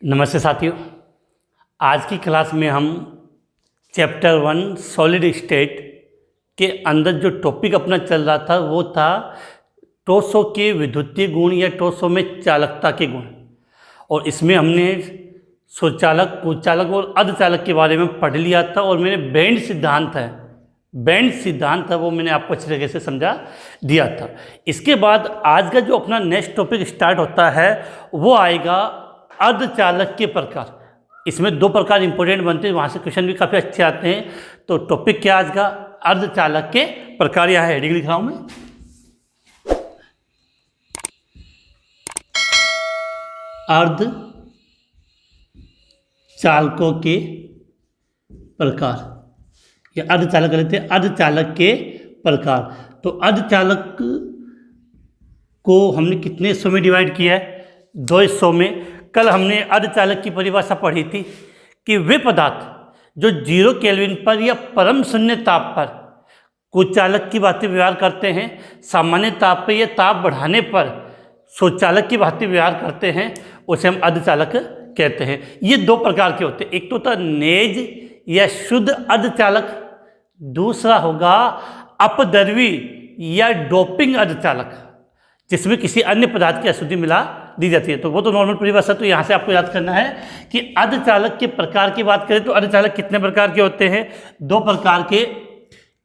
नमस्ते साथियों। आज की क्लास में हम चैप्टर 1 सॉलिड स्टेट के अंदर जो टॉपिक अपना चल रहा था वो था टोर्सो के विद्युतीय गुण या टोर्सो में चालकता के गुण। और इसमें हमने स्वचालक, कुचालक और अर्धचालक के बारे में पढ़ लिया था। और मैंने बैंड सिद्धांत था वो मैंने आपको अच्छी तरीके से समझा दिया था। इसके बाद आज का जो अपना नेक्स्ट टॉपिक स्टार्ट होता है वो आएगा अर्धचालक के प्रकार। इसमें दो प्रकार इंपॉर्टेंट बनते हैं, वहाँ से क्वेश्चन भी काफ़ी अच्छे आते हैं। तो टॉपिक क्या आज का? अर्धचालक के प्रकार। यहाँ हेडिंग लिख रहा हूँ मैं, अर्धचालकों के प्रकार या अर्धचालक लेते हैं अर्धचालक के प्रकार। तो अर्धचालक को हमने कितने हिस्सों में डिवाइड किया है? 2 हिस्सों में। कल हमने अर्धचालक की परिभाषा पढ़ी थी कि वे पदार्थ जो 0 केल्विन पर या परम शून्य ताप पर कुचालक की भांति व्यवहार करते हैं, सामान्य ताप पर या ताप बढ़ाने पर स्वचालक की भांति व्यवहार करते हैं, उसे हम अर्धचालक कहते हैं। ये 2 प्रकार के होते हैं। एक तो होता नेज या शुद्ध अर्धचालक, दूसरा होगा अपद्रवी या डोपिंग अर्धचालक, जिसमें किसी अन्य पदार्थ की अशुद्धि मिला दी जाती है। तो वो तो नॉर्मल परिभाषा। तो यहाँ से आपको याद करना है कि अर्धचालक के प्रकार की बात करें तो अर्धचालक कितने प्रकार के होते हैं? 2 प्रकार के।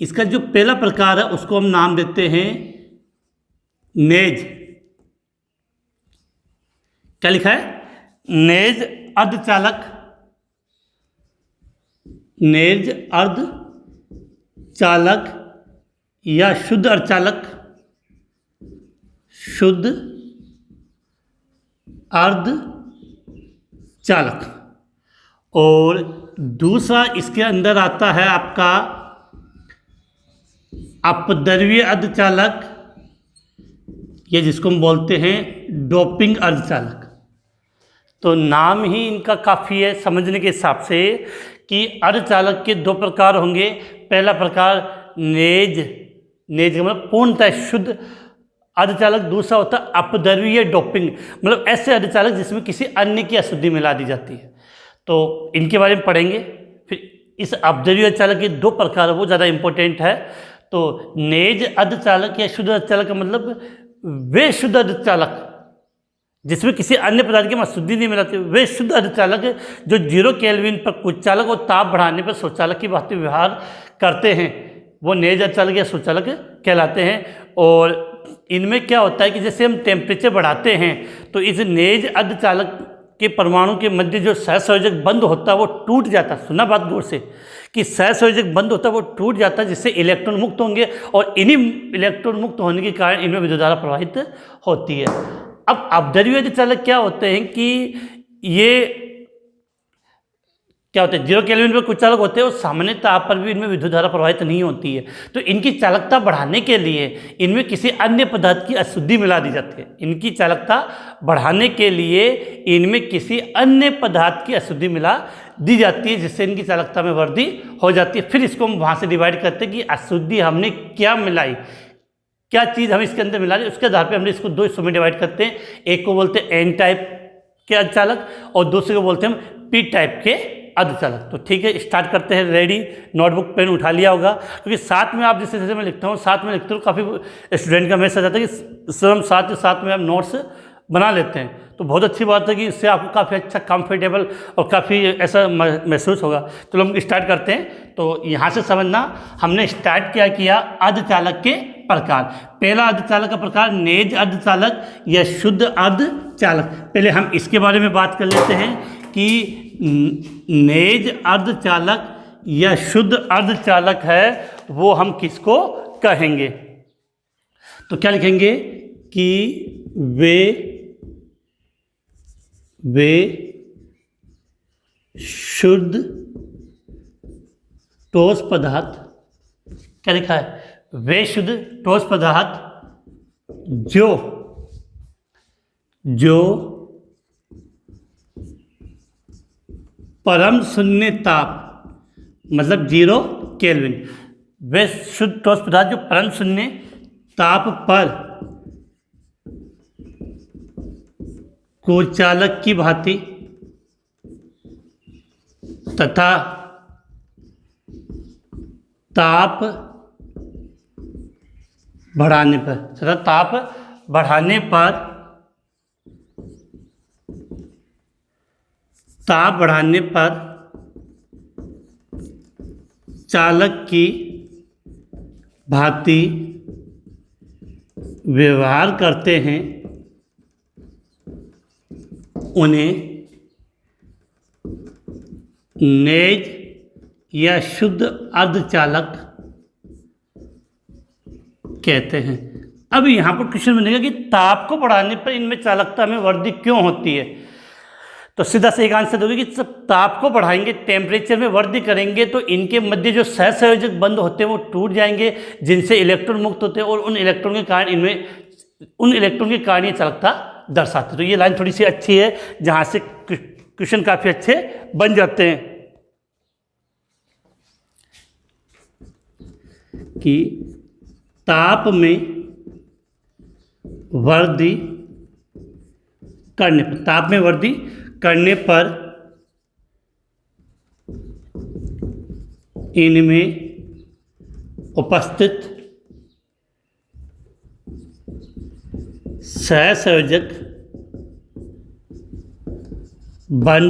इसका जो पहला प्रकार है उसको हम नाम देते हैं नेज। क्या लिखा है? नेज अर्धचालक। नेज अर्धचालक या शुद्ध अर्धचालक, शुद्ध अर्धचालक। और दूसरा इसके अंदर आता है आपका अपद्रव्य अर्धचालक, ये जिसको हम बोलते हैं डोपिंग अर्धचालक। तो नाम ही इनका काफ़ी है समझने के हिसाब से कि अर्धचालक के 2 प्रकार होंगे। पहला प्रकार नेज का मतलब पूर्णतः शुद्ध अर्धचालक। दूसरा होता है अपद्रव्य डोपिंग, मतलब ऐसे अर्धचालक जिसमें किसी अन्य की अशुद्धि मिला दी जाती है। तो इनके बारे में पढ़ेंगे। फिर इस अपद्रव्य अर्धचालक के 2 प्रकार वो ज़्यादा इंपॉर्टेंट है। तो नेज अर्धचालक या शुद्ध अर्धचालक का मतलब वे शुद्ध अर्धचालक जिसमें किसी अन्य पदार्थ की अशुद्धि नहीं मिलाती, वे शुद्ध अर्धचालक जो 0 केल्विन पर कुचालक और ताप बढ़ाने पर स्वचालक की भांति व्यवहार करते हैं, वो नेज अर्धचालक या स्वचालक कहलाते हैं। और इनमें क्या होता है कि जैसे हम टेम्परेचर बढ़ाते हैं तो इस नेज अर्धचालक के परमाणु के मध्य जो सहसंयोजक बंद होता है वो टूट जाता है। सुना बात गौर से कि सहसंयोजक बंद होता है वो टूट जाता है, जिससे इलेक्ट्रॉन मुक्त होंगे और इन्हीं इलेक्ट्रॉन मुक्त होने के कारण इनमें विद्युत धारा प्रवाहित होती है। अब अपद्रव्य अर्धचालक क्या होते हैं कि ये क्या होते हैं? 0 केल्विन पर कुचालक होते हैं और सामान्य ताप पर भी इनमें विद्युत धारा प्रवाहित नहीं होती है। तो इनकी चालकता बढ़ाने के लिए इनमें किसी अन्य पदार्थ की अशुद्धि मिला दी जाती है। इनकी चालकता बढ़ाने के लिए इनमें किसी अन्य पदार्थ की अशुद्धि मिला दी जाती है, जिससे इनकी चालकता में वृद्धि हो जाती है। फिर इसको हम वहाँ से डिवाइड करते हैं कि अशुद्धि हमने क्या मिलाई, क्या चीज़ हम इसके अंदर मिला रहे, उसके आधार पर हमने इसको 2 हिस्सों में डिवाइड करते हैं। एक को बोलते हैं एन टाइप के अर्धचालक और दूसरे को बोलते हैं हम पी टाइप के अर्धचालक। तो ठीक है, स्टार्ट करते हैं। रेडी? नोटबुक पेन उठा लिया होगा, क्योंकि साथ में आप जैसे जैसे मैं लिखता हूँ साथ में लिखते हो, काफ़ी स्टूडेंट का मैसेज आता है कि सर हम साथ में आप नोट्स बना लेते हैं। तो बहुत अच्छी बात है कि इससे आपको काफ़ी अच्छा कंफर्टेबल और काफ़ी ऐसा महसूस होगा। चलो हम स्टार्ट करते हैं। तो यहाँ से समझना, हमने स्टार्ट क्या किया? अर्धचालक के प्रकार। पहला अर्धचालक का प्रकार नेज अर्धचालक या शुद्ध अर्धचालक। पहले हम इसके बारे में बात कर लेते हैं कि नेज अर्धचालक या शुद्ध अर्धचालक है वो हम किसको कहेंगे। तो क्या लिखेंगे कि वे शुद्ध ठोस पदार्थ, क्या लिखा है? वे शुद्ध ठोस पदार्थ जो परम शून्य ताप मतलब 0 केल्विन, वे शुद्ध ठोस पदार्थ जो परम शून्य ताप पर कुचालक की भांति तथा ताप बढ़ाने पर चालक की भांति व्यवहार करते हैं, उन्हें नेज या शुद्ध अर्धचालक कहते हैं। अब यहाँ पर क्वेश्चन बनेगा कि ताप को बढ़ाने पर इनमें चालकता में वृद्धि क्यों होती है। तो सीधा से एक आंसर दोगे कि जब ताप को बढ़ाएंगे, टेम्परेचर में वृद्धि करेंगे, तो इनके मध्य जो सहसंयोजक बंध होते हैं वो टूट जाएंगे, जिनसे इलेक्ट्रॉन मुक्त होते हैं, और उन इलेक्ट्रॉन के कारण ये चालकता दर्शाते। तो ये लाइन थोड़ी सी अच्छी है, जहाँ से क्वेश्चन काफ़ी अच्छे बन जाते हैं कि ताप में वृद्धि करने पर इनमें उपस्थित सहसंयोजक बंध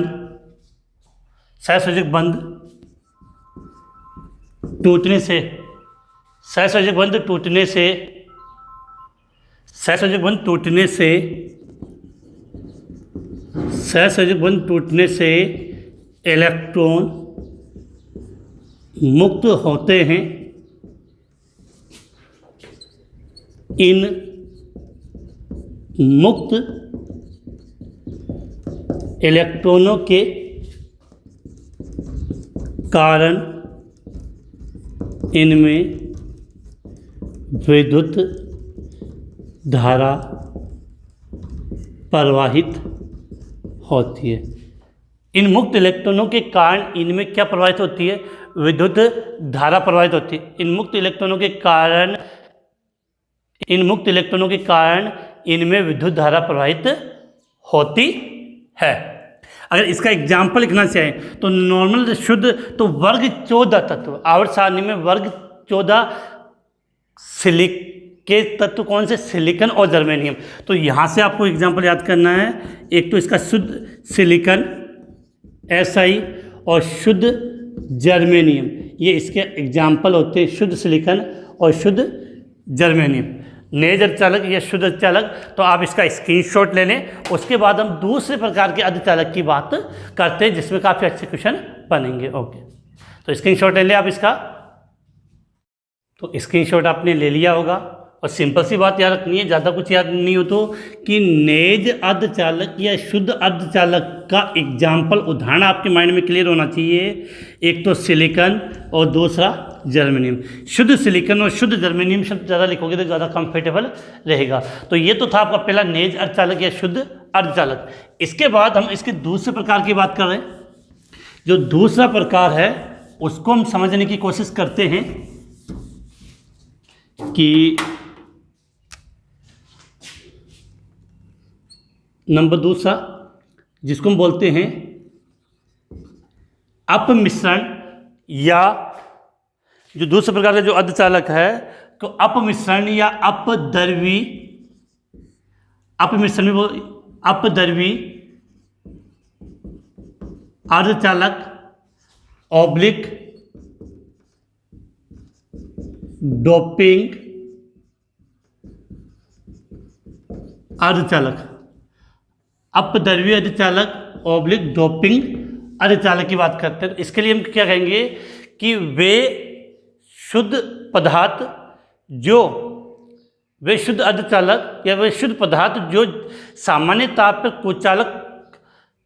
टूटने से इलेक्ट्रॉन मुक्त होते हैं। इन मुक्त इलेक्ट्रॉनों के कारण इनमें विद्युत धारा प्रवाहित होती है। इन मुक्त इलेक्ट्रॉनों के कारण इनमें क्या प्रवाहित होती है? विद्युत धारा प्रवाहित होती है। इन मुक्त इलेक्ट्रॉनों के कारण इनमें विद्युत धारा प्रवाहित होती है। अगर इसका एग्जाम्पल लिखना चाहें तो नॉर्मल शुद्ध तो वर्ग 14 तत्व, आवर्त सारणी में वर्ग 14 के तत्व कौन से? सिलिकॉन और जर्मेनियम। तो यहाँ से आपको एग्जाम्पल याद करना है। एक तो इसका शुद्ध सिलिकॉन Si और शुद्ध जर्मेनियम, ये इसके एग्जाम्पल होते हैं, शुद्ध सिलिकॉन और शुद्ध जर्मेनियम। नेज अर्धचालक या शुद्ध अर्धचालक, तो आप इसका स्क्रीनशॉट ले लें। उसके बाद हम दूसरे प्रकार के अर्धचालक की बात करते हैं, जिसमें काफ़ी अच्छे क्वेश्चन बनेंगे। ओके, तो स्क्रीनशॉट ले लें आप इसका। तो स्क्रीनशॉट आपने ले लिया होगा, और सिंपल सी बात याद रखनी है, ज़्यादा कुछ याद नहीं हो तो, कि नेज अर्धचालक या शुद्ध अर्धचालक का एग्जाम्पल उदाहरण आपके माइंड में क्लियर होना चाहिए। एक तो सिलिकॉन और दूसरा जर्मेनियम। शुद्ध सिलिकॉन और शुद्ध जर्मेनियम शब्द ज़्यादा लिखोगे तो ज़्यादा कंफर्टेबल रहेगा। तो ये तो था आपका पहला नेज अर्धचालक या शुद्ध अर्धचालक। इसके बाद हम इसके दूसरे प्रकार की बात कर रहे हैं। जो दूसरा प्रकार है उसको हम समझने की कोशिश करते हैं कि नंबर दूसरा, जिसको हम बोलते हैं अपमिश्रण, या जो दूसरे प्रकार का जो अर्धचालक है तो अपमिश्रण या अपद्रवी अर्धचालक ऑब्लिक डोपिंग अर्धचालक। अपद्रव्य अर्धचालक ऑब्लिक डोपिंग अर्धचालक की बात करते हैं। तो इसके लिए हम क्या कहेंगे कि वे शुद्ध अर्धचालक या वे शुद्ध पदार्थ जो सामान्य ताप पर कुचालक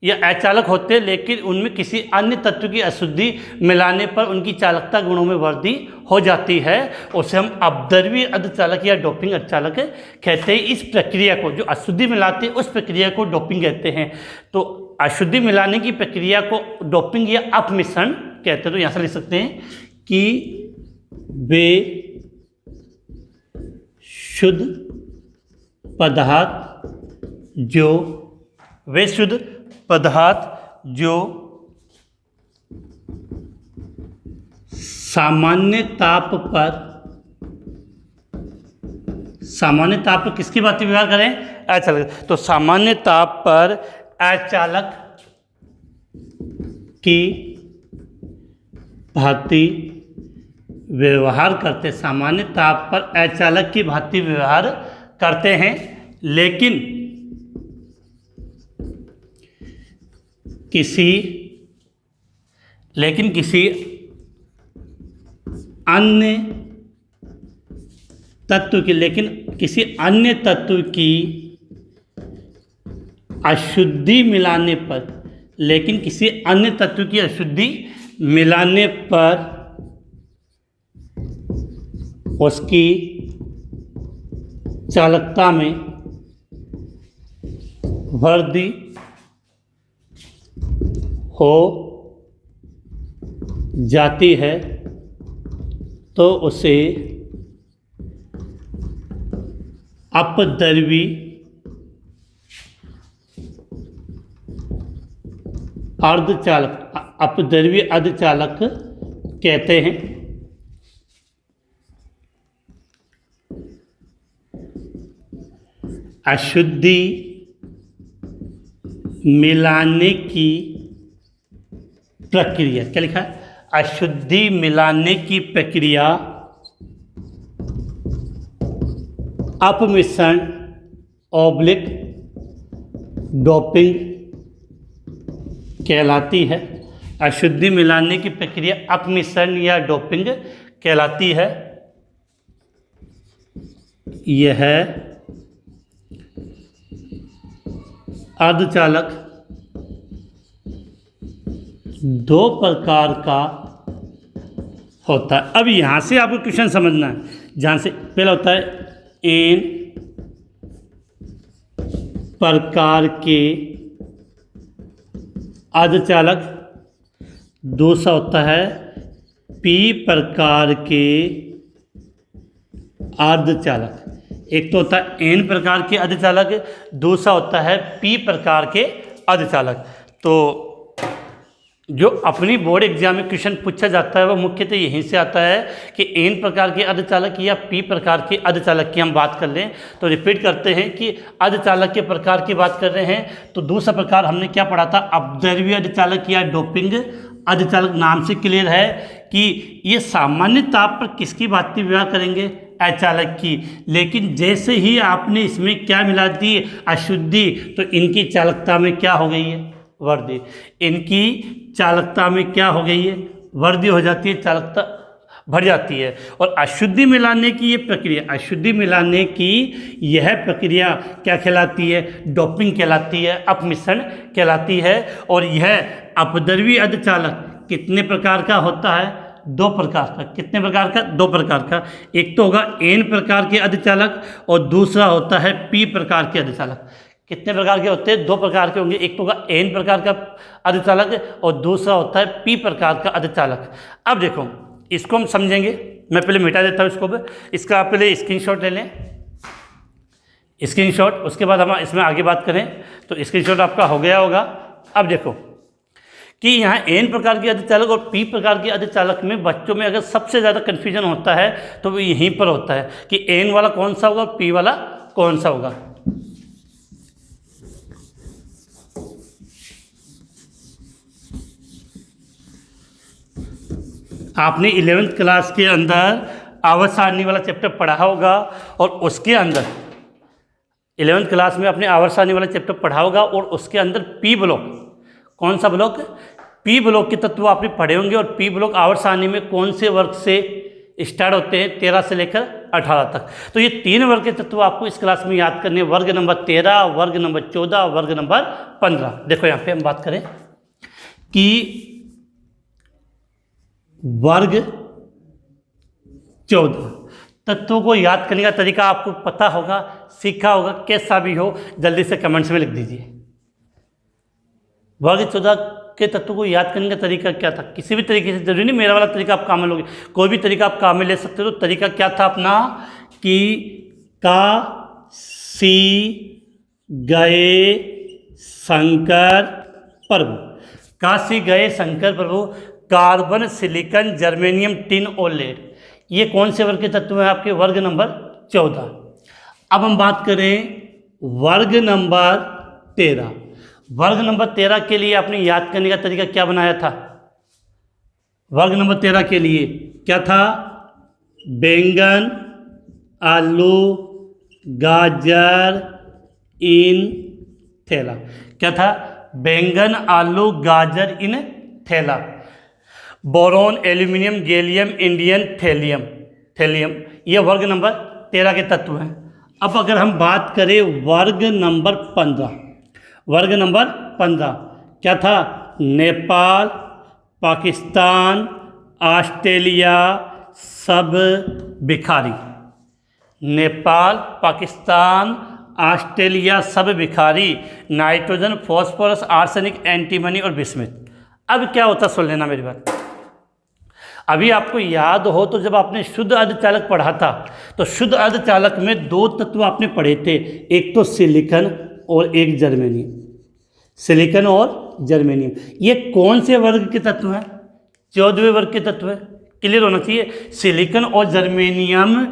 या अचालक होते हैं, लेकिन उनमें किसी अन्य तत्व की अशुद्धि मिलाने पर उनकी चालकता गुणों में वृद्धि हो जाती है, उसे हम अपद्रव्य अर्धचालक या डोपिंग अर्धचालक कहते हैं। इस प्रक्रिया को, जो अशुद्धि मिलाते हैं उस प्रक्रिया को डोपिंग कहते हैं। तो अशुद्धि मिलाने की प्रक्रिया को डोपिंग या अपमिश्रण कहते हैं। तो यहाँ से लिख सकते हैं कि वे शुद्ध पदार्थ जो सामान्य ताप पर किसकी भांति व्यवहार करें? अचालक। तो सामान्य ताप पर अचालक की भांति व्यवहार करते, सामान्य ताप पर अचालक की भांति व्यवहार करते हैं, लेकिन किसी अन्य तत्व की अशुद्धि मिलाने पर उसकी चालकता में वृद्धि हो जाती है, तो उसे अपद्रव्यी अर्धचालक कहते हैं। अशुद्धि मिलाने की प्रक्रिया, क्या लिखा है? अशुद्धि मिलाने की प्रक्रिया अपमिश्रण डोपिंग कहलाती है। अशुद्धि मिलाने की प्रक्रिया अपमिश्रण या डोपिंग कहलाती है। यह अर्धचालक दो प्रकार का होता है। अब यहाँ से आपको क्वेश्चन समझना है, जहाँ से पहला होता है एन प्रकार के अर्धचालक, दूसरा होता है पी प्रकार के अर्धचालक। एक तो होता है एन प्रकार के अर्धचालक, दूसरा होता है पी प्रकार के अर्धचालक। तो जो अपनी बोर्ड एग्जाम में क्वेश्चन पूछा जाता है वो मुख्यतः यहीं से आता है कि एन प्रकार के अर्धचालक या पी प्रकार के अर्धचालक की हम बात कर लें तो रिपीट करते हैं कि अर्धचालक के प्रकार की बात कर रहे हैं। तो दूसरा प्रकार हमने क्या पढ़ा था? अपद्रव्यी अर्धचालक या डोपिंग अर्धचालक। नाम से क्लियर है कि ये सामान्य ताप पर किसकी भांति व्यवहार करेंगे? अचालक की। लेकिन जैसे ही आपने इसमें क्या मिला दी? अशुद्धि, तो इनकी चालकता में क्या हो गई है? वृद्धि। इनकी चालकता में क्या हो गई है? वृद्धि हो जाती है, चालकता बढ़ जाती है। और अशुद्धि मिलाने की ये प्रक्रिया, अशुद्धि मिलाने की यह प्रक्रिया क्या कहलाती है? डोपिंग कहलाती है, अपमिश्रण कहलाती है। और यह अपद्रव्यी अर्धचालक कितने प्रकार का होता है? दो प्रकार का। कितने प्रकार का? दो प्रकार का। एक तो होगा एन प्रकार के अर्धचालक और दूसरा होता है पी प्रकार के अर्धचालक। कितने प्रकार के होते हैं? दो प्रकार के होंगे। एक तो होगा एन प्रकार का अर्धचालक और दूसरा होता है पी प्रकार का अर्धचालक। अब देखो इसको हम समझेंगे। मैं पहले मिटा देता हूँ इसको। इसका आप पहले स्क्रीनशॉट ले लें, स्क्रीनशॉट। उसके बाद हम इसमें आगे बात करें। तो स्क्रीनशॉट आपका हो गया होगा। अब देखो कि यहाँ एन प्रकार के अर्धचालक और पी प्रकार के अर्धचालक में बच्चों में अगर सबसे ज़्यादा कन्फ्यूजन होता है तो वो यहीं पर होता है कि एन वाला कौन सा होगा, पी वाला कौन सा होगा। आपने 11th क्लास के अंदर आवर्त सारणी वाला चैप्टर पढ़ा होगा और उसके अंदर 11th क्लास में आपने आवर्त सारणी वाला चैप्टर पढ़ा होगा और उसके अंदर पी ब्लॉक, कौन सा ब्लॉक? पी ब्लॉक के तत्व आपने पढ़े होंगे। और पी ब्लॉक आवर्त सारणी में कौन से वर्ग से स्टार्ट होते हैं? 13 से लेकर 18 तक। तो ये 3 वर्ग के तत्व आपको इस क्लास में याद करने, वर्ग नंबर 13, वर्ग नंबर 14, वर्ग नंबर 15। देखो यहाँ पे हम बात करें कि वर्ग 14 तत्वों को याद करने का तरीका आपको पता होगा, सीखा होगा। कैसा भी हो जल्दी से कमेंट्स में लिख दीजिए। वर्ग 14 के तत्वों को याद करने का तरीका क्या था? किसी भी तरीके से, जरूरी नहीं मेरा वाला तरीका आप काम में लोगे, कोई भी तरीका आप काम में ले सकते हो। तो तरीका क्या था अपना कि काशी गए शंकर प्रभु, काशी गए शंकर प्रभु। कार्बन, सिलिकॉन, जर्मेनियम, टिन और लेड। ये कौन से वर्ग के तत्व हैं आपके? वर्ग नंबर 14। अब हम बात करें वर्ग नंबर 13। वर्ग नंबर 13 के लिए आपने याद करने का तरीका क्या बनाया था? वर्ग नंबर 13 के लिए क्या था? बैंगन, आलू, गाजर, इन थैला। क्या था? बैंगन, आलू, गाजर, इन थैला। Boron, aluminium, gallium, indium, thallium ये वर्ग नंबर 13 के तत्व हैं। अब अगर हम बात करें वर्ग नंबर 15, वर्ग नंबर 15 क्या था? नेपाल, पाकिस्तान, ऑस्ट्रेलिया, सब बिखारी। नेपाल, पाकिस्तान, ऑस्ट्रेलिया, सब बिखारी, नाइट्रोजन, फॉस्फोरस, आर्सेनिक, एंटीमनी और बिस्मिथ। अब क्या होता सुन लेना मेरी बात। अभी आपको याद हो तो जब आपने शुद्ध अर्धचालक पढ़ा था तो शुद्ध अर्धचालक में दो तत्व आपने पढ़े थे, एक तो सिलिकॉन और एक जर्मेनियम। सिलिकॉन और जर्मेनियम ये कौन से वर्ग के तत्व हैं? 14वें वर्ग के तत्व हैं। क्लियर होना चाहिए। सिलिकॉन और जर्मेनियम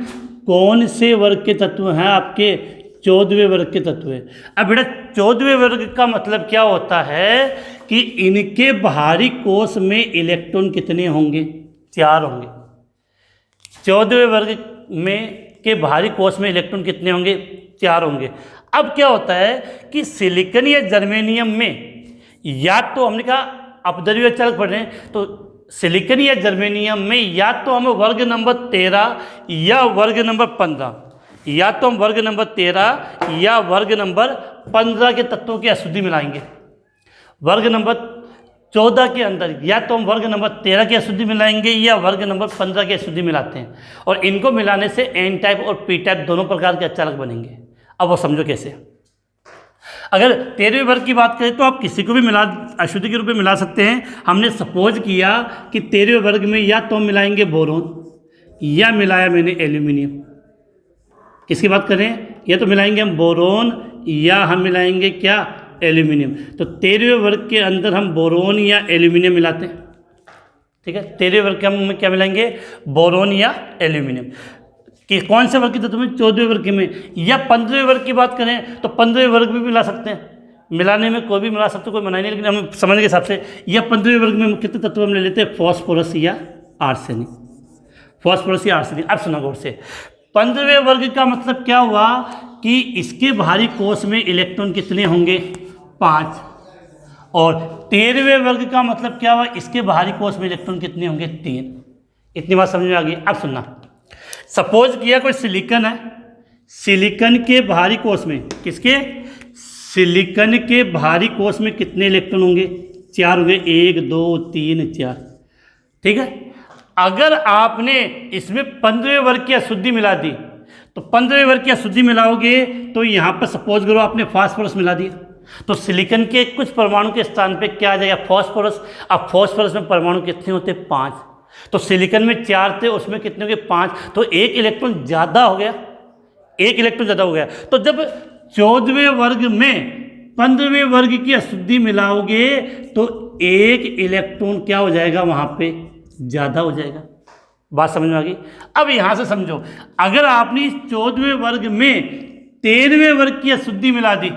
कौन से वर्ग के तत्व हैं? आपके 14वें वर्ग के तत्व हैं। अब बेटा 14वें वर्ग का मतलब क्या होता है कि इनके बाहरी कोष में इलेक्ट्रॉन कितने होंगे? 4 होंगे। 14वें वर्ग में के बाहरी कोष में इलेक्ट्रॉन कितने होंगे? 4 होंगे। अब क्या होता है कि सिलिकॉन या जर्मेनियम में या तो हमने कहा अपद्रव्य अर्धचालक पढ़ रहे हैं तो सिलिकॉन या जर्मेनियम में या तो हम वर्ग नंबर 13 या वर्ग नंबर 15 या तो हम वर्ग नंबर 13 या वर्ग नंबर 15 के तत्वों की अशुद्धि मिलाएंगे। वर्ग नंबर 14 के अंदर या तो हम वर्ग नंबर 13 की अशुद्धि मिलाएंगे या वर्ग नंबर 15 की अशुद्धि मिलाते हैं और इनको मिलाने से एन टाइप और पी टाइप दोनों प्रकार के अर्धचालक बनेंगे। अब वो समझो कैसे। अगर 13वें वर्ग की बात करें तो आप किसी को भी मिला अशुद्धि के रूप में मिला सकते हैं। हमने सपोज किया कि 13वें वर्ग में या तो हम मिलाएंगे बोरोन या मिलाया मैंने एल्यूमिनियम। किसकी बात करें? या तो मिलाएंगे हम बोरोन या हम मिलाएंगे क्या? एल्यूमिनियम। तो 13वें वर्ग के अंदर हम बोरोन या एल्यूमिनियम मिलाते हैं। ठीक है, 13वें वर्ग के हम क्या मिलाएंगे? बोरोन या एल्यूमिनियम। कि कौन से वर्ग के तत्व में? 14वें वर्ग में। या 15वें वर्ग की बात करें तो 15वें वर्ग भी मिला सकते हैं। मिलाने में कोई भी मिला सकते, कोई मना नहीं, लेकिन हम समझने के हिसाब से या 15वें वर्ग में कितने तत्व हम ले लेते हैं? फॉस्फोरस या आर्सेनिक। फॉस्फोरस या आर्सेनिक। अब सुना गौर से, 15वें वर्ग का मतलब क्या हुआ कि इसके बाहरी कोष में इलेक्ट्रॉन कितने होंगे? 5। और 13वें वर्ग का मतलब क्या हुआ? इसके बाहरी कोष में इलेक्ट्रॉन कितने होंगे? 3। इतनी बात समझ में आ गई। अब सुनना, सपोज किया कोई सिलिकॉन है, सिलिकॉन के बाहरी कोष में, किसके? सिलिकॉन के बाहरी कोष में कितने इलेक्ट्रॉन होंगे? 4 होंगे। 1 2 3 4। ठीक है, अगर आपने इसमें 15वें वर्ग की अशुद्धि मिला दी तो 15वें वर्ग की अशुद्धि मिलाओगे तो यहाँ पर सपोज करो आपने फास्फोरस मिला दिया तो सिलिकॉन के कुछ परमाणु के स्थान पे क्या आ जाएगा? फॉस्फोरस। अब फॉस्फोरस में परमाणु कितने होते? 5। तो सिलिकॉन में 4 थे, उसमें कितने हो गए? 5। तो एक इलेक्ट्रॉन ज़्यादा हो गया, एक इलेक्ट्रॉन ज़्यादा हो गया। तो जब 14वें वर्ग में 15वें वर्ग की अशुद्धि मिलाओगे तो एक इलेक्ट्रॉन क्या हो जाएगा? वहाँ पे ज़्यादा हो जाएगा। बात समझ में आ गई। अब यहाँ से समझो, अगर आपने 14वें वर्ग में 13वें वर्ग की अशुद्धि मिला दी,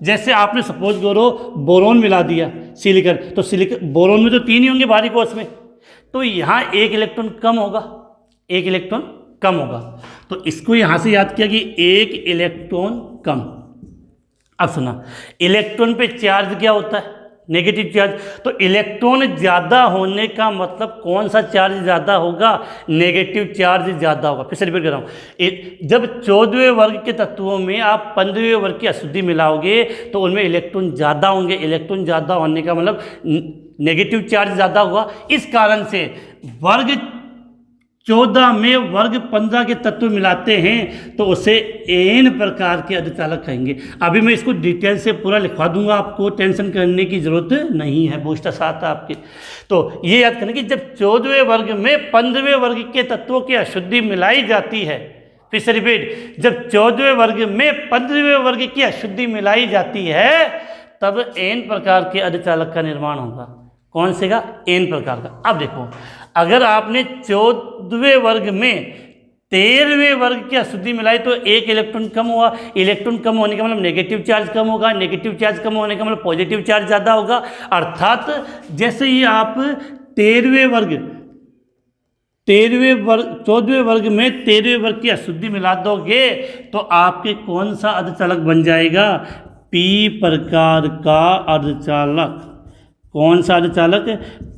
जैसे आपने सपोज करो बोरोन मिला दिया सिलिकॉन, तो सिलिकॉन बोरोन में तो 3 ही होंगे बाहरी कोष में, तो यहाँ एक इलेक्ट्रॉन कम होगा, एक इलेक्ट्रॉन कम होगा। तो इसको यहाँ से याद किया कि एक इलेक्ट्रॉन कम। अब सुना, इलेक्ट्रॉन पे चार्ज क्या होता है? Negative charge. तो इलेक्ट्रॉन ज़्यादा होने का मतलब कौन सा चार्ज ज़्यादा होगा? नेगेटिव चार्ज ज़्यादा होगा। फिर से रिपीट कर रहा हूँ, जब 14वें वर्ग के तत्वों में आप 15वें वर्ग की अशुद्धि मिलाओगे तो उनमें इलेक्ट्रॉन ज़्यादा होंगे। इलेक्ट्रॉन ज़्यादा होने का मतलब नेगेटिव चार्ज ज़्यादा हुआ। इस कारण से वर्ग 14 में वर्ग 15 के तत्व मिलाते हैं तो उसे n प्रकार के अर्धचालक कहेंगे। अभी मैं इसको डिटेल से पूरा लिखवा दूंगा, आपको टेंशन करने की ज़रूरत नहीं है, बोस्टा साथ है आपके। तो ये याद करना कि जब 14वें वर्ग में 15वें वर्ग के तत्वों की अशुद्धि मिलाई जाती है, फिर से रिपीट, जब 14वें वर्ग में 15वें वर्ग की अशुद्धि मिलाई जाती है तब n प्रकार के अर्धचालक का निर्माण होगा। कौन से का? एन प्रकार का। अब देखो, अगर आपने 14वें वर्ग में 13वें वर्ग की अशुद्धि मिलाई तो एक इलेक्ट्रॉन कम हुआ। इलेक्ट्रॉन कम होने का मतलब नेगेटिव चार्ज कम होगा, नेगेटिव चार्ज कम होने का मतलब पॉजिटिव चार्ज ज़्यादा होगा। अर्थात जैसे ही आप 14वें वर्ग में 13वें वर्ग की अशुद्धि मिला दोगे तो आपके कौन सा अर्धचालक बन जाएगा? पी प्रकार का अर्धचालक। कौन सा अर्धचालक?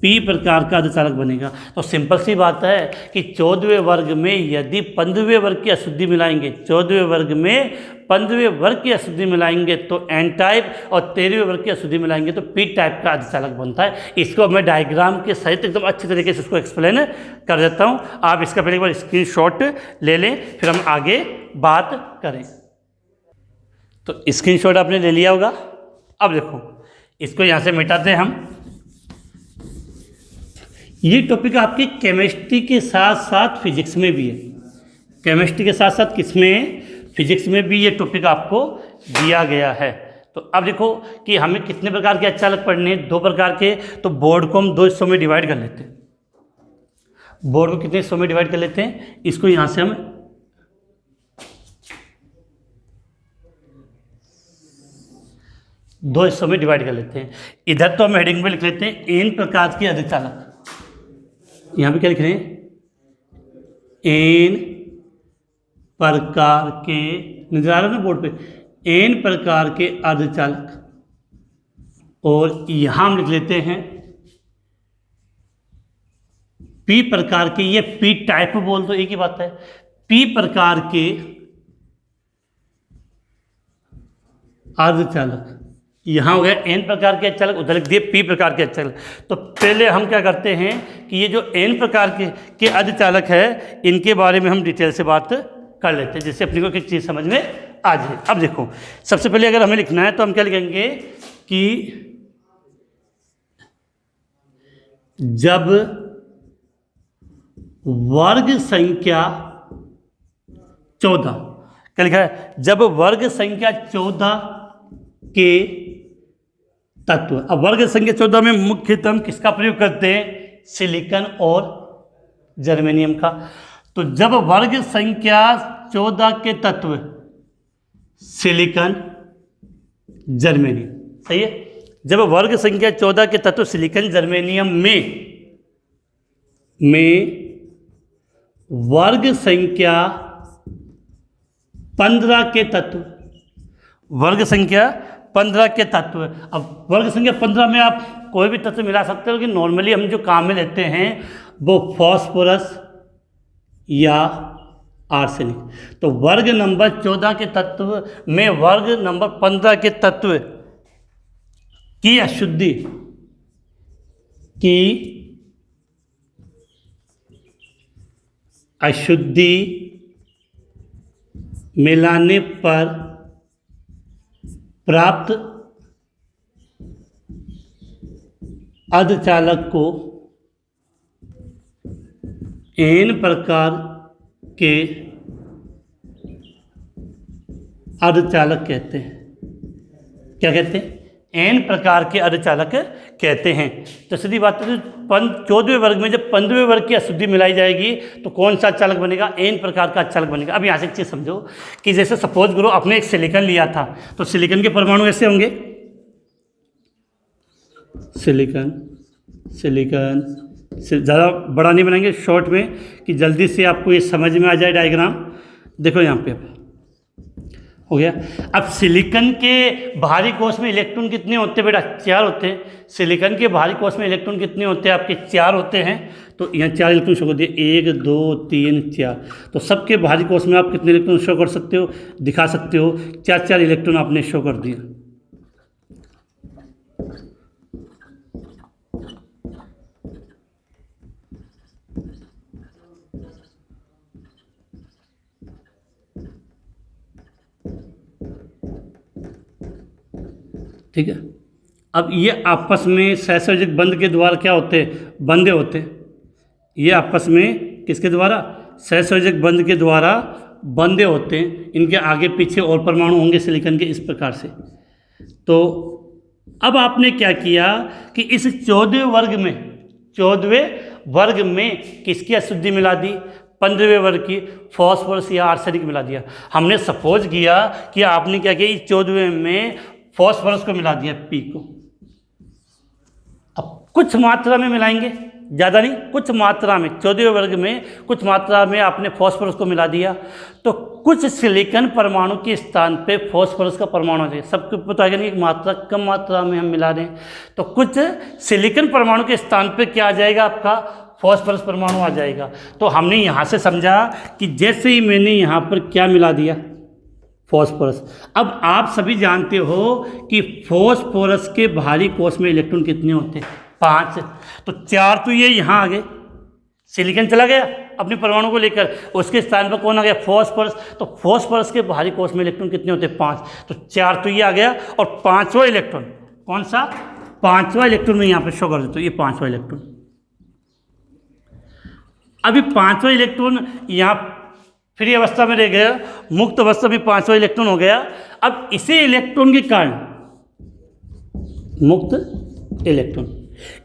पी प्रकार का अर्धचालक बनेगा। तो सिंपल सी बात है कि 14वें वर्ग में यदि 15वें वर्ग की अशुद्धि मिलाएंगे, 14वें वर्ग में 15वें वर्ग की अशुद्धि मिलाएंगे तो एन टाइप, और 13वें वर्ग की अशुद्धि मिलाएंगे तो पी टाइप का अर्धचालक बनता है। इसको मैं डायग्राम के सहित एकदम अच्छे तरीके से इसको एक्सप्लेन कर देता हूँ। आप इसका पहले एक बार स्क्रीनशॉट ले लें, फिर हम आगे बात करें। तो स्क्रीनशॉट आपने ले लिया होगा। अब देखो, इसको यहाँ से मिटाते हैं हम। ये टॉपिक आपकी केमिस्ट्री के साथ साथ फिजिक्स में भी है। केमिस्ट्री के साथ साथ किसमें? फिजिक्स में भी ये टॉपिक आपको दिया गया है। तो अब देखो कि हमें कितने प्रकार के अर्धचालक पढ़ने हैं? 2 प्रकार के। तो बोर्ड को हम 2 हिस्सों में डिवाइड कर लेते हैं। बोर्ड को कितने हिस्सों में डिवाइड कर लेते हैं? इसको यहाँ से हम दो हिस्सों में डिवाइड कर लेते हैं। इधर तो हम हेडिंग में लिख लेते हैं एन प्रकार के अर्धचालक। यहाँ पे क्या लिख रहे हैं? एन प्रकार के, नजर आ रहा है ना बोर्ड पे? एन प्रकार के अर्धचालक। और यहाँ हम लिख लेते हैं पी प्रकार के। ये पी टाइप बोल दो, एक ही बात है। पी प्रकार के अर्धचालक। यहाँ हो गया एन प्रकार के अर्धचालक, उधर लिख दिए पी प्रकार के अर्धचालक। तो पहले हम क्या करते हैं कि ये जो एन प्रकार के अर्धचालक है, इनके बारे में हम डिटेल से बात कर लेते हैं, जिससे अपनी को एक चीज़ समझ में आ जाए। अब देखो, सबसे पहले अगर हमें लिखना है तो हम क्या लिखेंगे कि जब वर्ग संख्या 14, क्या लिखा है? जब वर्ग संख्या 14 के तत्व। अब वर्ग संख्या 14 में मुख्यतः हम किसका प्रयोग करते हैं? सिलिकॉन और जर्मेनियम का। तो जब वर्ग संख्या 14 के तत्व सिलिकॉन जर्मेनियम, सही है। जब वर्ग संख्या 14 के तत्व सिलिकॉन जर्मेनियम में वर्ग संख्या 15 के तत्व, वर्ग संख्या 15 के तत्व। अब वर्ग संख्या 15 में आप कोई भी तत्व मिला सकते हो, लेकिन नॉर्मली हम जो काम में लेते हैं वो फॉस्फोरस या आर्सेनिक। तो वर्ग नंबर 14 के तत्व में वर्ग नंबर 15 के तत्व की अशुद्धि मिलाने पर प्राप्त अर्धचालक को एन प्रकार के अर्धचालक कहते हैं। क्या कहते हैं? एन प्रकार के अर्धचालक कहते हैं। तो सीधी बात है, 14वें वर्ग में जब 15वें वर्ग की अशुद्धि मिलाई जाएगी तो कौन सा चालक बनेगा? एन प्रकार का चालक बनेगा। अब यहाँ से एक चीज़ समझो कि जैसे सपोज करो आपने एक सिलिकॉन लिया था, तो सिलिकॉन के परमाणु ऐसे होंगे, सिलिकॉन ज़्यादा बड़ा नहीं बनाएंगे, शॉर्ट में, कि जल्दी से आपको ये समझ में आ जाए डायग्राम। देखो यहाँ पे हो गया। अब सिलिकॉन के बाहरी कोश में इलेक्ट्रॉन कितने होते हैं बेटा? 4 होते हैं। सिलिकॉन के बाहरी कोश में इलेक्ट्रॉन कितने होते हैं आपके? 4 होते हैं। तो यहाँ 4 इलेक्ट्रॉन शो कर दिए, 1 2 3 4। तो सबके बाहरी कोश में आप कितने इलेक्ट्रॉन शो कर सकते हो, दिखा सकते हो? 4 इलेक्ट्रॉन आपने शो कर दिए। ठीक है। अब ये आपस में सहसंयोजक बंध के द्वारा क्या होते हैं? बंधे होते हैं। ये आपस में किसके द्वारा? सहसंयोजक बंध के द्वारा बंधे होते हैं। इनके आगे पीछे और परमाणु होंगे सिलिकॉन के, इस प्रकार से। तो अब आपने क्या किया कि इस 14वें वर्ग में किसकी अशुद्धि मिला दी? 15वें वर्ग की फॉस्फोरस या आर्सेनिक मिला दिया। हमने सपोज किया कि आपने क्या किया, इस 14वें में फॉस्फोरस को मिला दिया, पी को। अब कुछ मात्रा में मिलाएंगे, ज़्यादा नहीं, कुछ मात्रा में, 14वें वर्ग में कुछ मात्रा में आपने फॉस्फोरस को मिला दिया, तो कुछ सिलिकॉन परमाणु के स्थान पे फॉस्फोरस का परमाणु आ जाएगा। सबको पता है कि मात्रा कम मात्रा में हम मिला रहे हैं, तो कुछ सिलिकॉन परमाणु के स्थान पे क्या आ जाएगा, आपका फॉस्फोरस परमाणु आ जाएगा। तो हमने यहाँ से समझा कि जैसे ही मैंने यहाँ पर क्या मिला दिया, फॉस्फोरस। अब आप सभी जानते हो कि फॉस्फोरस के भारी कोश में इलेक्ट्रॉन कितने होते हैं? 5। तो 4 तो ये यहाँ आ गए, सिलिकॉन चला गया अपने परमाणु को लेकर, उसके स्थान पर कौन आ गया? फॉस्फोरस। तो फॉस्फोरस के भारी कोश में इलेक्ट्रॉन कितने होते हैं? 5। तो 4 तो ये आ गया, और 5वां इलेक्ट्रॉन कौन सा? 5वां इलेक्ट्रॉन मैं यहाँ पर शो कर देता हूँ, ये 5वां इलेक्ट्रॉन। अभी 5वां इलेक्ट्रॉन यहाँ फ्री अवस्था में रह गया, मुक्त अवस्था में 5वां इलेक्ट्रॉन हो गया। अब इसी इलेक्ट्रॉन के कारण, मुक्त इलेक्ट्रॉन,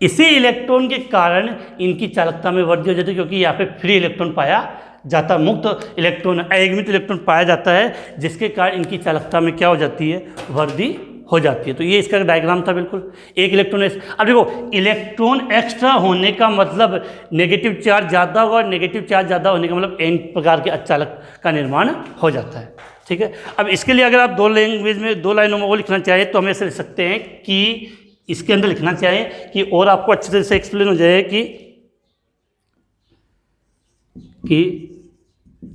इसी इलेक्ट्रॉन के कारण इनकी चालकता में वृद्धि हो जाती है, क्योंकि यहाँ पे फ्री इलेक्ट्रॉन पाया जाता है, मुक्त इलेक्ट्रॉन, अयगमित इलेक्ट्रॉन पाया जाता है, जिसके कारण इनकी चालकता में क्या हो जाती है? वृद्धि हो जाती है। तो ये इसका डायग्राम था, बिल्कुल एक इलेक्ट्रॉन। अब देखो, इलेक्ट्रॉन एक्स्ट्रा होने का मतलब नेगेटिव चार्ज ज़्यादा होगा, और नेगेटिव चार्ज ज़्यादा होने का मतलब एन प्रकार के अचालक का निर्माण हो जाता है। ठीक है, अब इसके लिए अगर आप 2 लैंग्वेज में 2 लाइनों में वो लिखना चाहें तो हम ऐसे लिख सकते हैं कि इसके अंदर लिखना चाहें कि, और आपको अच्छे तरह से एक्सप्लेन हो जाए कि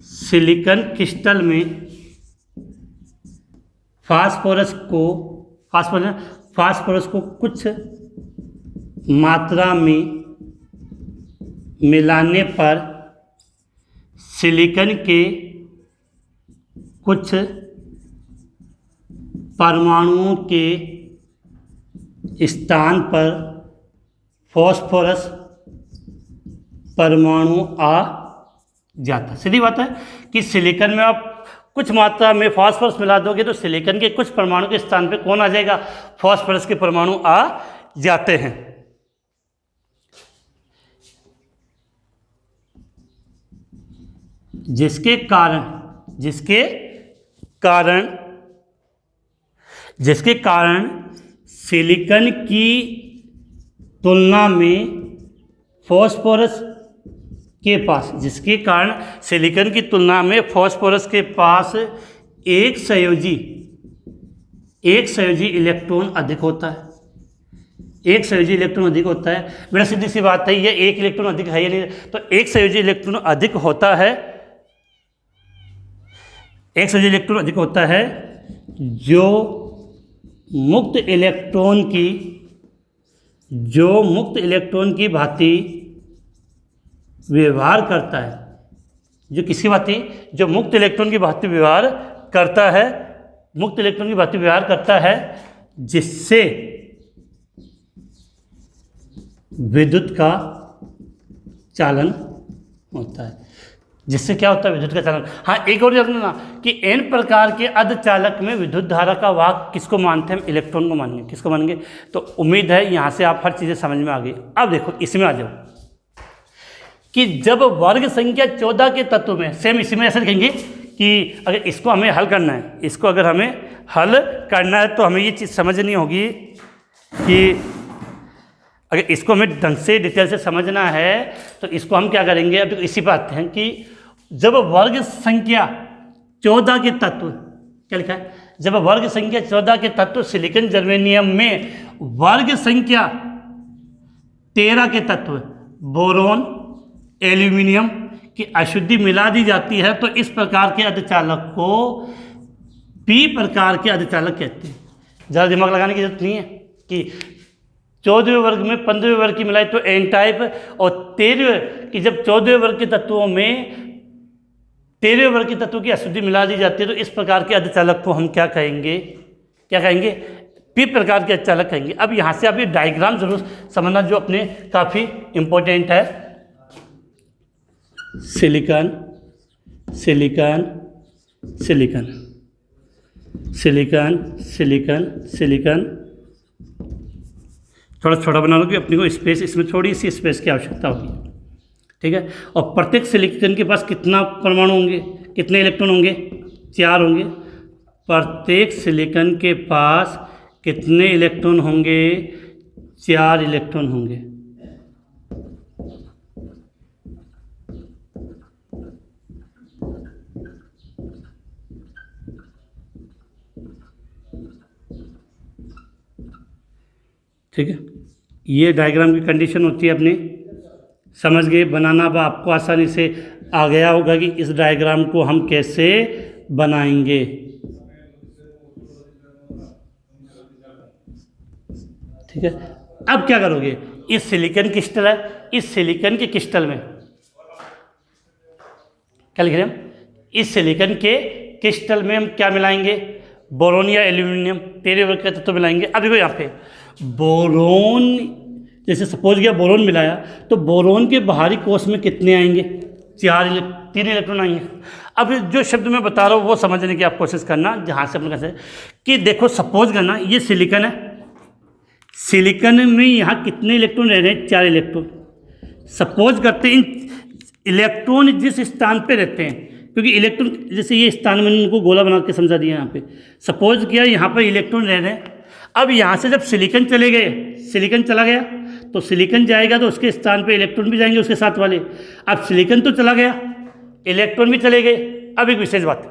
सिलिकॉन क्रिस्टल में फास्फोरस को कुछ मात्रा में मिलाने पर सिलिकॉन के कुछ परमाणुओं के स्थान पर फॉस्फोरस परमाणु आ जाता। सीधी बात है कि सिलिकॉन में आप कुछ मात्रा में फॉस्फोरस मिला दोगे तो सिलिकॉन के कुछ परमाणु के स्थान पे कौन आ जाएगा? फॉस्फोरस के परमाणु आ जाते हैं। जिसके कारण सिलिकॉन की तुलना में फॉस्फोरस के पास, जिसके कारण सिलिकॉन की तुलना में फॉस्फोरस के पास एक संयोजी इलेक्ट्रॉन अधिक होता है। एक संयोजी इलेक्ट्रॉन अधिक होता है। बड़ा सीधी सी बात है, ये एक इलेक्ट्रॉन अधिक है या नहीं? तो एक संयोजी इलेक्ट्रॉन अधिक होता है, एक संयोजी इलेक्ट्रॉन अधिक होता है जो मुक्त इलेक्ट्रॉन की भांति व्यवहार करता है। जो किसकी भांति? जो मुक्त इलेक्ट्रॉन की भांति व्यवहार करता है, मुक्त इलेक्ट्रॉन की भांति व्यवहार करता है, जिससे विद्युत का चालन होता है। जिससे क्या होता है? विद्युत का चालन। हाँ, एक और जानना कि n प्रकार के अर्धचालक में विद्युत धारा का वाहक किसको मानते हैं? हम इलेक्ट्रॉन को मानेंगे। किसको मानेंगे? तो उम्मीद है यहाँ से आप हर चीज़ें समझ में आ गई। अब देखो, इसमें आ जाओ कि जब वर्ग संख्या 14 के तत्व में, सेम इसी में ऐसे लिखेंगे कि अगर इसको हमें हल करना है, इसको अगर हमें हल करना है तो हमें ये चीज़ समझनी होगी कि अगर इसको हमें ढंग से डिटेल से समझना है तो इसको हम क्या करेंगे? अब इसी पर आते हैं कि जब वर्ग संख्या 14 के तत्व, क्या लिखा है? जब वर्ग संख्या 14 के तत्व सिलिकॉन जर्मेनियम में वर्ग संख्या 13 के तत्व बोरोन एल्यूमिनियम की अशुद्धि मिला दी जाती है तो इस प्रकार के अर्धचालक को पी प्रकार के अर्धचालक कहते हैं। ज़्यादा दिमाग लगाने की जरूरत नहीं है कि 14वें वर्ग में 15वें वर्ग की मिलाई तो एन टाइप, और 13वें की जब 14वें वर्ग के तत्वों में 13वें वर्ग के तत्वों की अशुद्धि मिला दी जाती है तो इस प्रकार के अर्धचालक को हम क्या कहेंगे? पी प्रकार के अर्धचालक कहेंगे। अब यहाँ से आप ये डायग्राम जरूर समझना जो अपने काफ़ी इम्पोर्टेंट है। Silicon silicon silicon silicon silicon silicon थोड़ा छोटा बना लो कि अपने को स्पेस, इसमें थोड़ी सी स्पेस की आवश्यकता होगी, ठीक है। और प्रत्येक सिलिकॉन के पास कितना परमाणु होंगे, कितने इलेक्ट्रॉन होंगे, 4 होंगे। प्रत्येक सिलिकॉन के पास कितने इलेक्ट्रॉन होंगे, 4 इलेक्ट्रॉन होंगे। ठीक है, ये डायग्राम की कंडीशन होती है अपनी, समझ गए। बनाना अब आपको आसानी से आ गया होगा कि इस डायग्राम को हम कैसे बनाएंगे। ठीक है, अब क्या करोगे, इस सिलिकॉन क्रिस्टल है, इस सिलिकॉन के क्रिस्टल में क्या लिख रहे हैं हम, इस सिलिकॉन के क्रिस्टल में हम क्या मिलाएंगे, बोरोन या एल्यूमिनियम, तेरे वर्ग का तत्व मिलाएंगे। अब देखो यहाँ पे बोरोन, जैसे सपोज किया बोरोन मिलाया, तो बोरोन के बाहरी कोष में कितने आएंगे, 3 इलेक्ट्रॉन आएंगे। अब जो शब्द मैं बता रहा हूँ वो समझने की आप कोशिश करना, जहाँ से अपन कैसे कि देखो सपोज करना ये सिलिकॉन है, सिलिकॉन में यहाँ कितने इलेक्ट्रॉन रह रहे हैं, 4 इलेक्ट्रॉन। सपोज करते हैं इन इलेक्ट्रॉन जिस स्थान पे रहते हैं, क्योंकि इलेक्ट्रॉन जैसे ये स्थान मैंने उनको गोला बना के समझा दिया, यहाँ पे सपोज किया यहाँ पर इलेक्ट्रॉन रह रहे हैं। अब यहाँ से जब सिलिकॉन चले गए, सिलिकॉन चला गया तो सिलिकॉन जाएगा तो उसके स्थान पे इलेक्ट्रॉन भी जाएंगे उसके साथ वाले। अब सिलिकॉन तो चला गया, इलेक्ट्रॉन भी चले गए। अब एक विशेष बात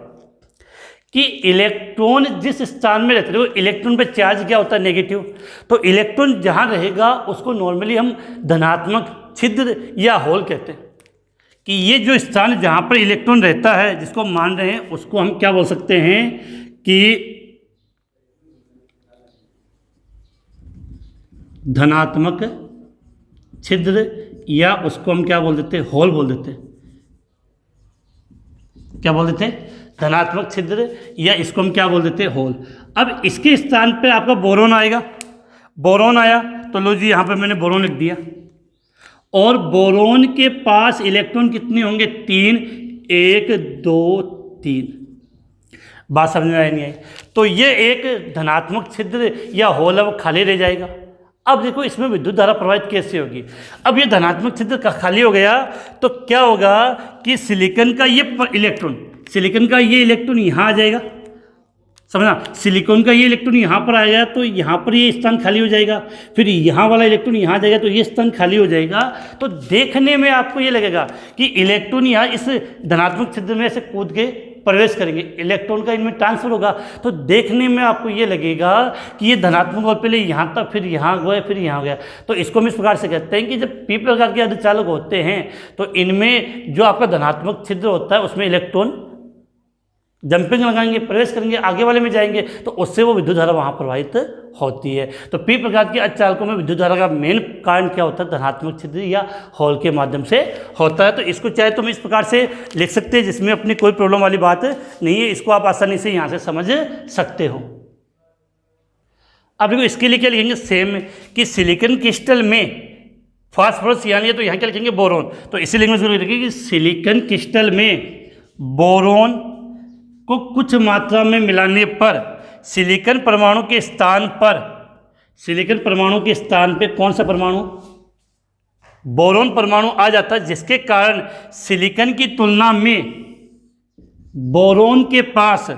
कि इलेक्ट्रॉन जिस स्थान में रहते हैं, इलेक्ट्रॉन पे चार्ज क्या होता है, नेगेटिव। तो इलेक्ट्रॉन जहाँ रहेगा उसको नॉर्मली हम धनात्मक छिद्र या होल कहते हैं, कि ये जो स्थान जहाँ पर इलेक्ट्रॉन रहता है जिसको हम मान रहे हैं उसको हम क्या बोल सकते हैं कि धनात्मक छिद्र, या उसको हम क्या बोल देते हैं, होल बोल देते हैं। क्या बोल देते हैं, धनात्मक छिद्र, या इसको हम क्या बोल देते हैं, होल। अब इसके स्थान पे आपका बोरोन आएगा, बोरोन आया तो लो जी यहाँ पे मैंने बोरोन लिख दिया, और बोरोन के पास इलेक्ट्रॉन कितने होंगे, 3, 1 2 3। बात समझ में आई नहीं आई, तो ये एक धनात्मक छिद्र या होल है वो खाली रह जाएगा। अब देखो इसमें विद्युत धारा प्रवाहित कैसे होगी। अब ये धनात्मक छिद्र खाली हो गया तो क्या होगा कि सिलिकॉन का ये इलेक्ट्रॉन, सिलिकॉन का ये इलेक्ट्रॉन यहाँ आ जाएगा, समझना, सिलिकॉन का ये इलेक्ट्रॉन यहाँ पर आएगा तो यहाँ पर ये स्थान खाली हो जाएगा, फिर यहाँ वाला इलेक्ट्रॉन यहाँ जाएगा तो ये स्थान खाली हो जाएगा। तो देखने में आपको ये लगेगा कि इलेक्ट्रॉन यहाँ इस धनात्मक छिद्र में से कूद के प्रवेश करेंगे, इलेक्ट्रॉन का इनमें ट्रांसफर होगा। तो देखने में आपको ये लगेगा कि ये धनात्मक और पहले यहाँ तक, फिर यहाँ गया, फिर यहाँ गया। तो इसको हम इस प्रकार से कहते हैं कि जब पी प्रकार के अर्धचालक होते हैं तो इनमें जो आपका धनात्मक छिद्र होता है उसमें इलेक्ट्रॉन जंपिंग लगाएंगे, प्रवेश करेंगे, आगे वाले में जाएंगे, तो उससे वो विद्युत धारा वहाँ प्रवाहित होती है। तो पी प्रकार के अर्धचालकों में विद्युत धारा का मेन कारण क्या होता है, धनात्मक छिद्र या होल के माध्यम से होता है। तो इसको चाहे तुम इस प्रकार से लिख सकते हैं जिसमें अपनी कोई प्रॉब्लम वाली बात नहीं है, इसको आप आसानी से यहाँ से समझ सकते हो। अब देखो इसके लिए क्या लिखेंगे, सेम कि सिलिकॉन क्रिस्टल में फास्फोरस यहाँ लिया तो यहाँ क्या लिखेंगे, बोरोन। तो इसी लिखने में लिखेंगे कि सिलिकॉन क्रिस्टल में बोरोन को कुछ मात्रा में मिलाने पर सिलिकॉन परमाणु के स्थान पर, सिलिकॉन परमाणु के स्थान पे कौन सा परमाणु, बोरोन परमाणु आ जाता है, जिसके कारण सिलिकॉन की तुलना में बोरोन के पास,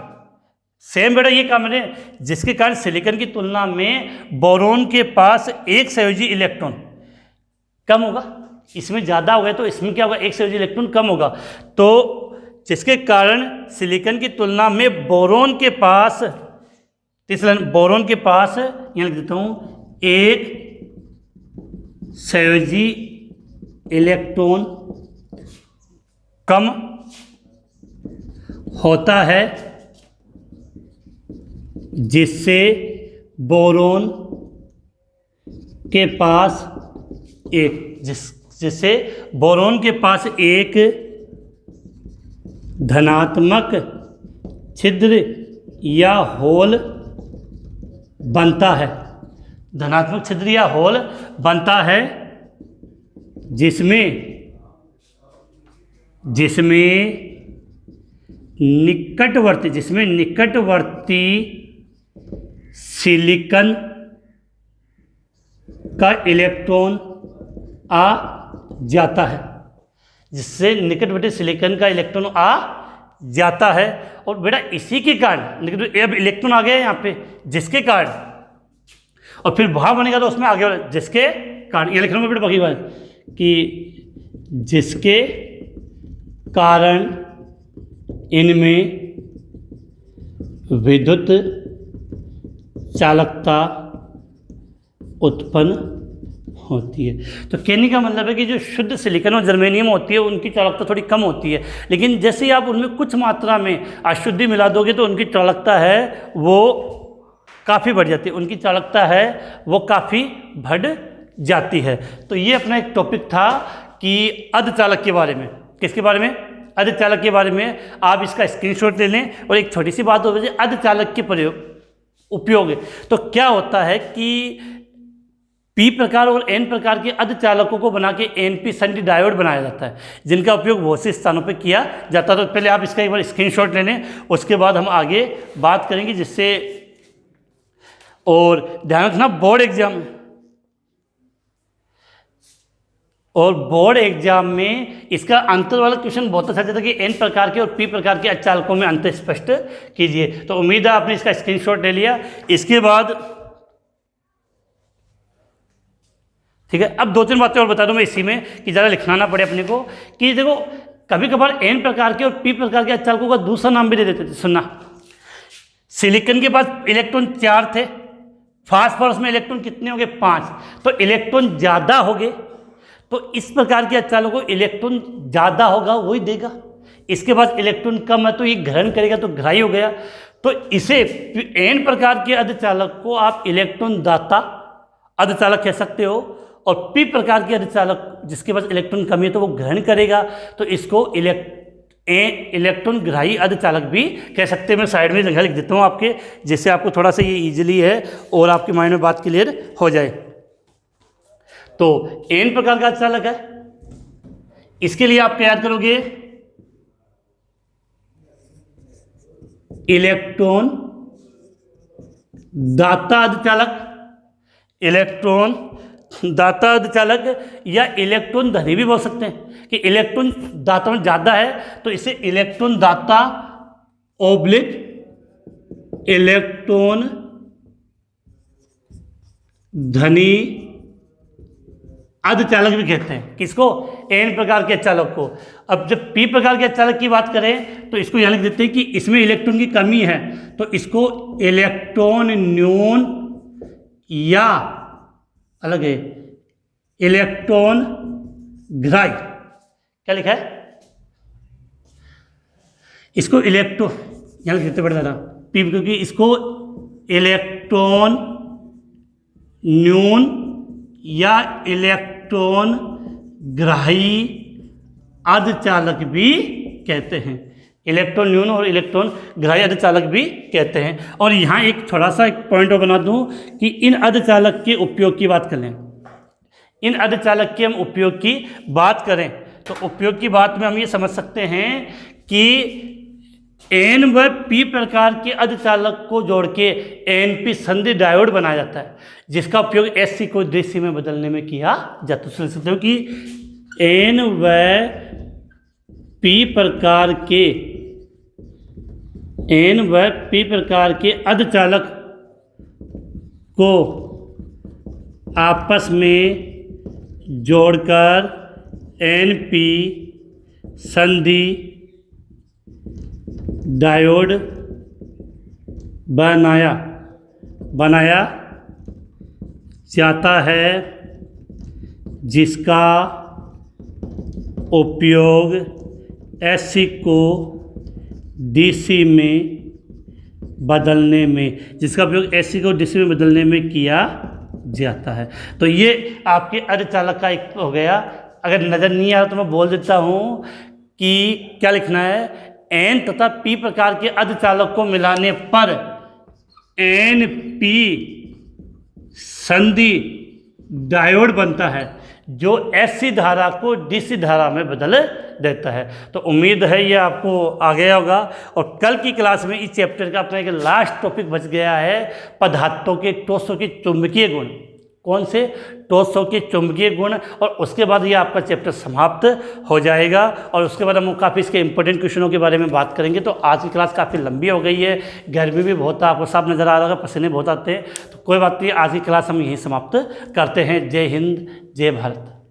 सेम बेटा ये काम है, जिसके कारण सिलिकॉन की तुलना में बोरोन के पास एक संयोजी इलेक्ट्रॉन कम होगा। इसमें ज़्यादा हो गया तो इसमें क्या होगा, एक संयोजी इलेक्ट्रॉन कम होगा। तो जिसके कारण सिलिकॉन की तुलना में बोरोन के पास, तीसरा बोरोन के पास यहाँ लिख देता हूँ, एक संयोजी इलेक्ट्रॉन कम होता है, जिससे बोरोन के पास जिससे बोरोन के पास एक धनात्मक छिद्र या होल बनता है, धनात्मक छिद्र या होल बनता है, जिसमें निकटवर्ती सिलिकॉन का इलेक्ट्रॉन आ जाता है, जिससे निकटवर्ती सिलिकॉन का इलेक्ट्रॉन आ जाता है। और बेटा इसी के कारण निकट अब इलेक्ट्रॉन आ गया यहाँ पे, जिसके कारण, और फिर वहाँ बनेगा तो उसमें आगे वाला जिसके कारण, ये लिख रहा हूँ बेटा बाकी बात कि जिसके कारण इनमें विद्युत चालकता उत्पन्न होती है। तो कहने का मतलब है कि जो शुद्ध सिलिकॉन और जर्मेनियम होती है उनकी चालकता थोड़ी कम होती है, लेकिन जैसे ही आप उनमें कुछ मात्रा में अशुद्धि मिला दोगे तो उनकी चालकता है वो काफ़ी बढ़ जाती है, उनकी चालकता है वो काफ़ी बढ़ जाती है। तो ये अपना एक टॉपिक था कि अर्धचालक के बारे में। किसके बारे में? अर्धचालक के बारे में। आप इसका स्क्रीनशॉट ले लें। और एक छोटी सी बात हो जाए, अर्धचालक के प्रयोग उपयोग है तो क्या होता है कि पी प्रकार और एन प्रकार के अर्धचालकों को बना के एनपी संधि डायोड बनाया जाता है, जिनका उपयोग बहुत से स्थानों पर किया जाता है। तो पहले आप इसका एक बार स्क्रीनशॉट ले लें, उसके बाद हम आगे बात करेंगे जिससे। और ध्यान रखना बोर्ड एग्जाम में इसका अंतर वाला क्वेश्चन बहुत अच्छा जाता है कि एन प्रकार के और पी प्रकार के अर्धचालकों में अंतर स्पष्ट कीजिए। तो उम्मीद है आपने इसका स्क्रीनशॉट ले लिया। इसके बाद ठीक है, अब 2-3 बातें और बता दूं मैं इसी में कि ज़्यादा लिखना ना पड़े अपने को। कि देखो कभी कभार एन प्रकार के और पी प्रकार के अर्धचालकों का दूसरा नाम भी दे देते थे। सुनना, सिलिकॉन के पास इलेक्ट्रॉन 4 थे, फास्फोरस में इलेक्ट्रॉन कितने हो गए? 5। तो इलेक्ट्रॉन ज़्यादा हो गए, तो इस प्रकार के अर्धचालकों को इलेक्ट्रॉन ज़्यादा होगा वही देगा। इसके पास इलेक्ट्रॉन कम है तो ये ग्रहण करेगा, तो ग्राही हो गया। तो इसे एन प्रकार के अर्धचालक को आप इलेक्ट्रॉन दाता अर्धचालक कह सकते हो, और पी प्रकार के अर्धचालक जिसके पास इलेक्ट्रॉन कमी है तो वो ग्रहण करेगा, तो इसको इलेक्ट्रॉन ग्राही अर्धचालक भी कह सकते हैं। मैं साइड में जगह लिख देता हूँ आपके, जिससे आपको थोड़ा सा ये इजीली है और आपके माइंड में बात क्लियर हो जाए। तो एन प्रकार का अर्धचालक है, इसके लिए आप क्या याद करोगे? इलेक्ट्रॉन दाता अर्धचालक, इलेक्ट्रॉन दाता अर्धचालक, या इलेक्ट्रॉन धनी भी बोल सकते हैं कि इलेक्ट्रॉन दाता में ज़्यादा है तो इसे इलेक्ट्रॉन दाता ओब्लिक इलेक्ट्रॉन धनी अर्धचालक भी कहते हैं। किसको? एन प्रकार के अर्धचालक को। अब जब पी प्रकार के अर्धचालक की बात करें तो इसको यहाँ लिख देते हैं कि इसमें इलेक्ट्रॉन की कमी है तो इसको इलेक्ट्रॉन न्यून या अलग है इलेक्ट्रॉन ग्राही। क्या लिखा है? इसको इलेक्ट्रॉन यहाँ लिख देते बड़े ज़्यादा पी, क्योंकि इसको इलेक्ट्रॉन न्यून या इलेक्ट्रॉन ग्राही अर्धचालक भी कहते हैं। इलेक्ट्रॉन न्यून और इलेक्ट्रॉन ग्राही अर्धचालक भी कहते हैं। और यहाँ एक थोड़ा सा एक पॉइंट और बना दूँ कि इन अर्धचालक के उपयोग की बात कर लें। इन अर्धचालक के हम उपयोग की बात करें तो उपयोग की बात में हम ये समझ सकते हैं कि एन व पी प्रकार के अर्धचालक को जोड़ के एनपी संधि डायोड बनाया जाता है, जिसका उपयोग एससी को डीसी में बदलने में किया जाता है। सुन सकते हो कि एन व पी प्रकार के अर्धचालक को आपस में जोड़कर एनपी संधि डायोड बनाया जाता है, जिसका उपयोग एससी को डीसी में बदलने में किया जाता है। तो ये आपके अर्धचालक का एक हो गया। अगर नज़र नहीं आ रहा तो मैं बोल देता हूँ कि क्या लिखना है। एन तथा पी प्रकार के अर्धचालक को मिलाने पर एन पी संधि डायोड बनता है, जो एससी धारा को डीसी धारा में बदल देता है। तो उम्मीद है ये आपको आ गया होगा। और कल की क्लास में इस चैप्टर का अपना एक लास्ट टॉपिक बच गया है, पदार्थों के ठोसों के चुंबकीय गुण। कौन से? टोर्सो के चुंबकीय गुण। और उसके बाद ये आपका चैप्टर समाप्त हो जाएगा और उसके बाद हम काफ़ी इसके इंपॉर्टेंट क्वेश्चनों के बारे में बात करेंगे। तो आज की क्लास काफ़ी लंबी हो गई है, गर्मी भी बहुत है, आपको साफ नज़र आ रहा होगा, पसीने बहुत आते हैं। तो कोई बात नहीं, आज की क्लास हम यहीं समाप्त करते हैं। जय हिंद, जय भारत।